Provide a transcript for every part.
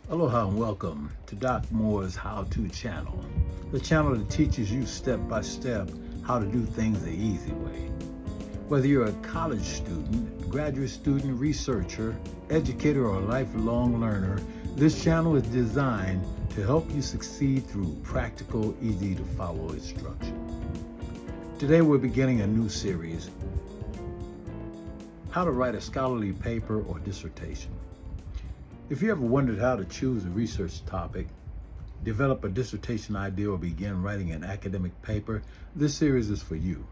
Aloha and welcome to Doc Moore's How To channel, the channel that teaches you step by step how to do things the easy way. Whether you're a college student, graduate student, researcher, educator, or lifelong learner, this channel is designed to help you succeed through practical, easy to follow instruction. Today we're beginning a new series, How to Write a Scholarly Paper or Dissertation. If you ever wondered how to choose a research topic, develop a dissertation idea, or begin writing an academic paper, this series is for you.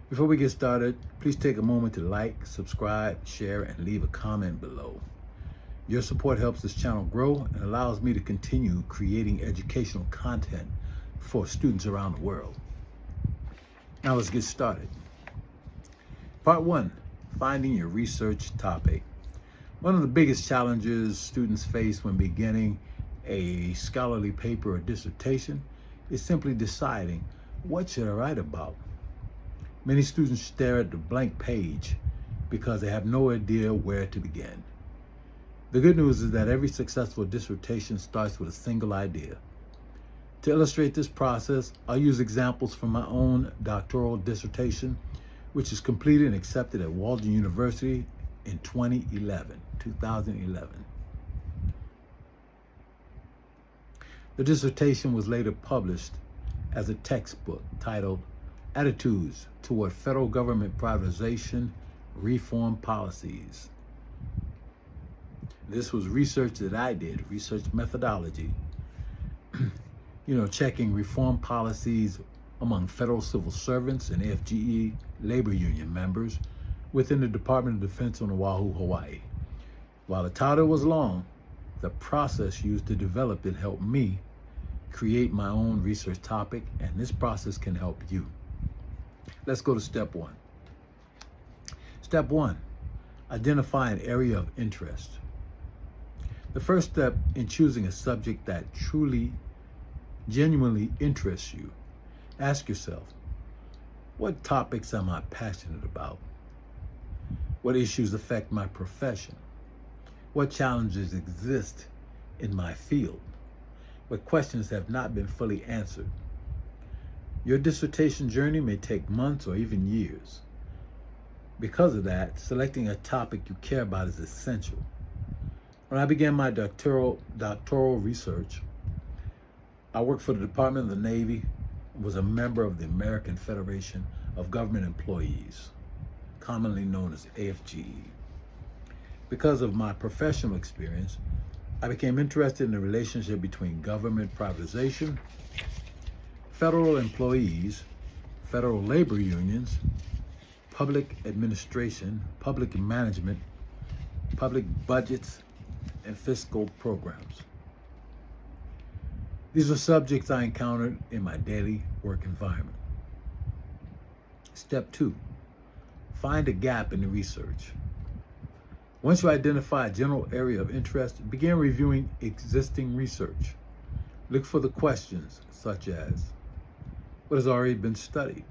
Before we get started, please take a moment to like, subscribe, share, and leave a comment below. Your support helps this channel grow and allows me to continue creating educational content for students around the world. Now let's get started. Part 1, finding your research topic. One of the biggest challenges students face when beginning a scholarly paper or dissertation is simply deciding, what should I write about? Many students stare at the blank page because they have no idea where to begin. The good news is that every successful dissertation starts with a single idea. To illustrate this process, I'll use examples from my own doctoral dissertation, which is completed and accepted at Walden University in 2011. The dissertation was later published as a textbook titled Attitudes Toward Federal Government Privatization Reform Policies. This was research that I did, research methodology, checking reform policies among federal civil servants and AFGE labor union members within the Department of Defense on Oahu, Hawaii. While the title was long, the process used to develop it helped me create my own research topic, and this process can help you. Let's go to step 1. Step 1, identify an area of interest. The first step in choosing a subject that truly, genuinely interests you, ask yourself, what topics am I passionate about? What issues affect my profession? What challenges exist in my field? What questions have not been fully answered? Your dissertation journey may take months or even years. Because of that, selecting a topic you care about is essential. When I began my doctoral research, I worked for the Department of the Navy and was a member of the American Federation of Government Employees, commonly known as AFGE. Because of my professional experience, I became interested in the relationship between government privatization, federal employees, federal labor unions, public administration, public management, public budgets, and fiscal programs. These are subjects I encountered in my daily work environment. Step 2, find a gap in the research. Once you identify a general area of interest, begin reviewing existing research. Look for the questions such as, what has already been studied?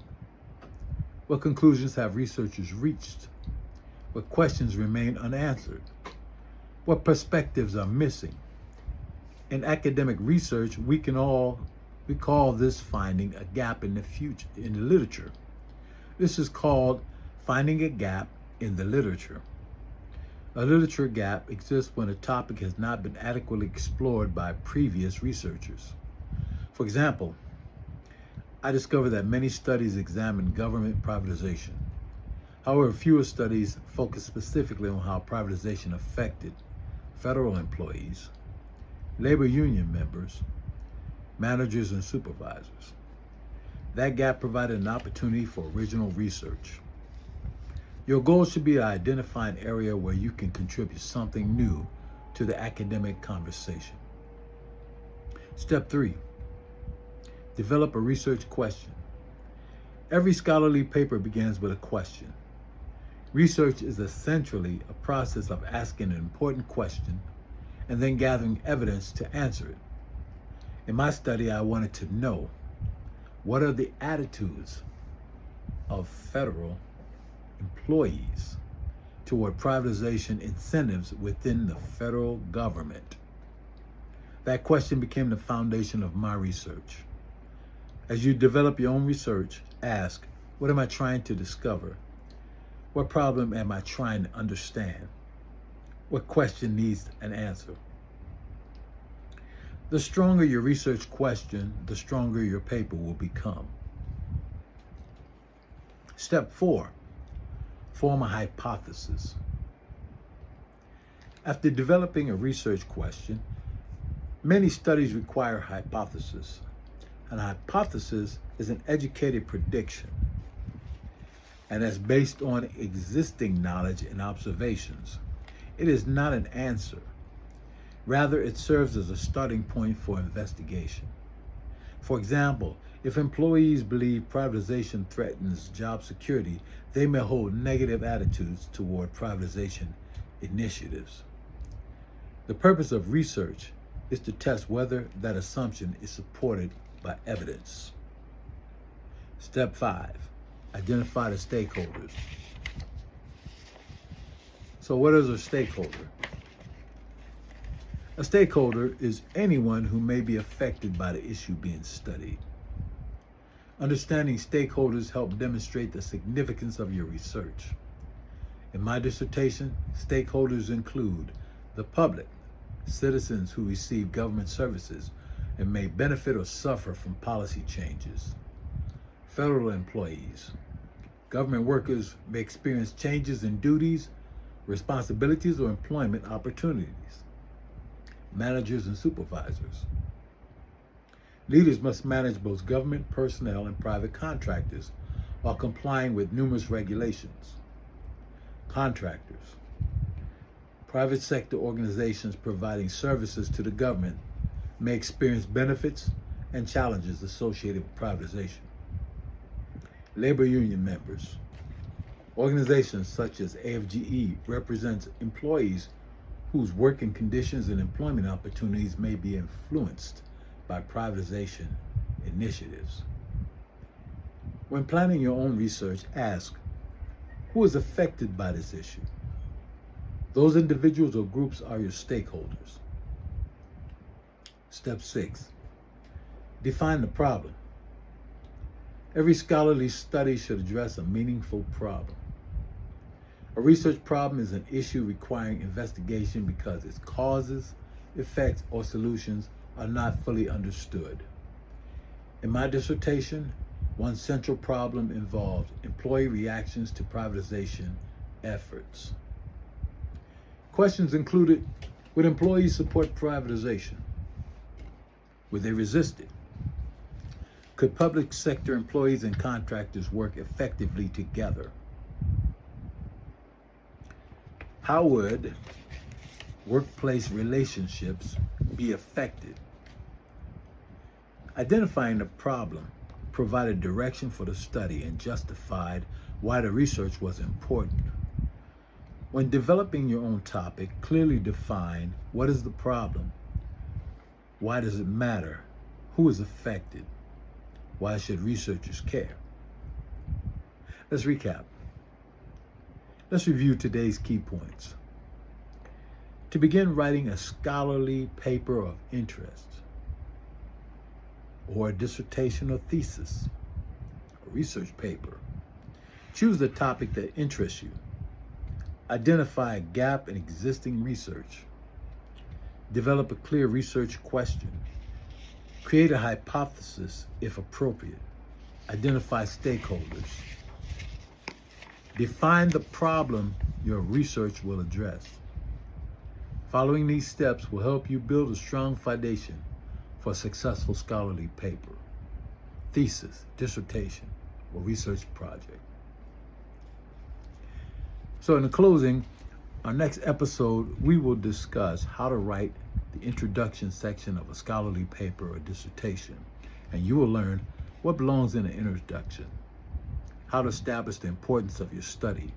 What conclusions have researchers reached? What questions remain unanswered? What perspectives are missing? In academic research, we call this finding a gap in the literature. This is called finding a gap in the literature. A literature gap exists when a topic has not been adequately explored by previous researchers. For example, I discovered that many studies examine government privatization. However, fewer studies focus specifically on how privatization affected federal employees, labor union members, managers, and supervisors. That gap provided an opportunity for original research. Your goal should be to identify an area where you can contribute something new to the academic conversation. Step 3, develop a research question. Every scholarly paper begins with a question. Research is essentially a process of asking an important question and then gathering evidence to answer it. In my study, I wanted to know, what are the attitudes of federal employees toward privatization incentives within the federal government? That question became the foundation of my research. As you develop your own research, ask, what am I trying to discover? What problem am I trying to understand? What question needs an answer? The stronger your research question, the stronger your paper will become. Step 4, form a hypothesis. After developing a research question, many studies require a hypothesis. An hypothesis is an educated prediction, and that's based on existing knowledge and observations. It is not an answer. Rather, it serves as a starting point for investigation. For example, if employees believe privatization threatens job security, they may hold negative attitudes toward privatization initiatives. The purpose of research is to test whether that assumption is supported by evidence. Step 5, identify the stakeholders. So what is a stakeholder? A stakeholder is anyone who may be affected by the issue being studied. Understanding stakeholders help demonstrate the significance of your research. In my dissertation, stakeholders include the public, citizens who receive government services and may benefit or suffer from policy changes. Federal employees. Government workers may experience changes in duties, responsibilities, or employment opportunities. Managers and supervisors. Leaders must manage both government personnel and private contractors while complying with numerous regulations. Contractors. Private sector organizations providing services to the government may experience benefits and challenges associated with privatization. Labor union members. Organizations such as AFGE represents employees whose working conditions and employment opportunities may be influenced by privatization initiatives. When planning your own research, ask, who is affected by this issue? Those individuals or groups are your stakeholders. Step 6, define the problem. Every scholarly study should address a meaningful problem. A research problem is an issue requiring investigation because its causes, effects, or solutions are not fully understood. In my dissertation, one central problem involved employee reactions to privatization efforts. Questions included, would employees support privatization? Would they resist it? Could public sector employees and contractors work effectively together? How would workplace relationships be affected? Identifying the problem provided direction for the study and justified why the research was important. When developing your own topic, clearly define what is the problem, why does it matter, who is affected, why should researchers care? Let's recap. Let's review today's key points. To begin writing a scholarly paper of interest, or a dissertation or thesis, a research paper, choose the topic that interests you. Identify a gap in existing research. Develop a clear research question. Create a hypothesis if appropriate. Identify stakeholders. Define the problem your research will address. Following these steps will help you build a strong foundation for a successful scholarly paper, thesis, dissertation, or research project. So in the closing, our next episode, we will discuss how to write the introduction section of a scholarly paper or dissertation, and you will learn what belongs in an introduction, how to establish the importance of your study,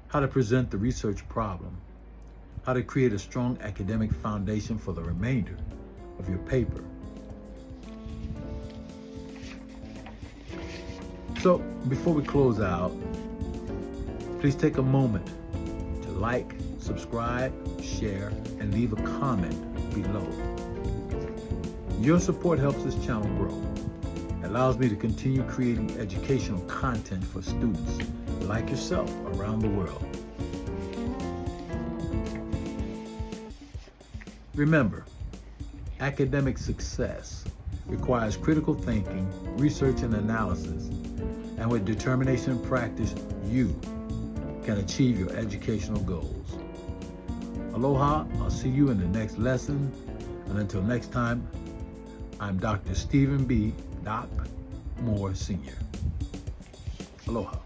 how to present the research problem, how to create a strong academic foundation for the remainder of your paper. So before we close out, please take a moment to like, subscribe, share, and leave a comment below. Your support helps this channel grow. It allows me to continue creating educational content for students like yourself around the world. Remember, academic success requires critical thinking, research and analysis, and with determination and practice, you can achieve your educational goals. Aloha, I'll see you in the next lesson, and until next time, I'm Dr. Stephen B. Doc Moore Sr. Aloha.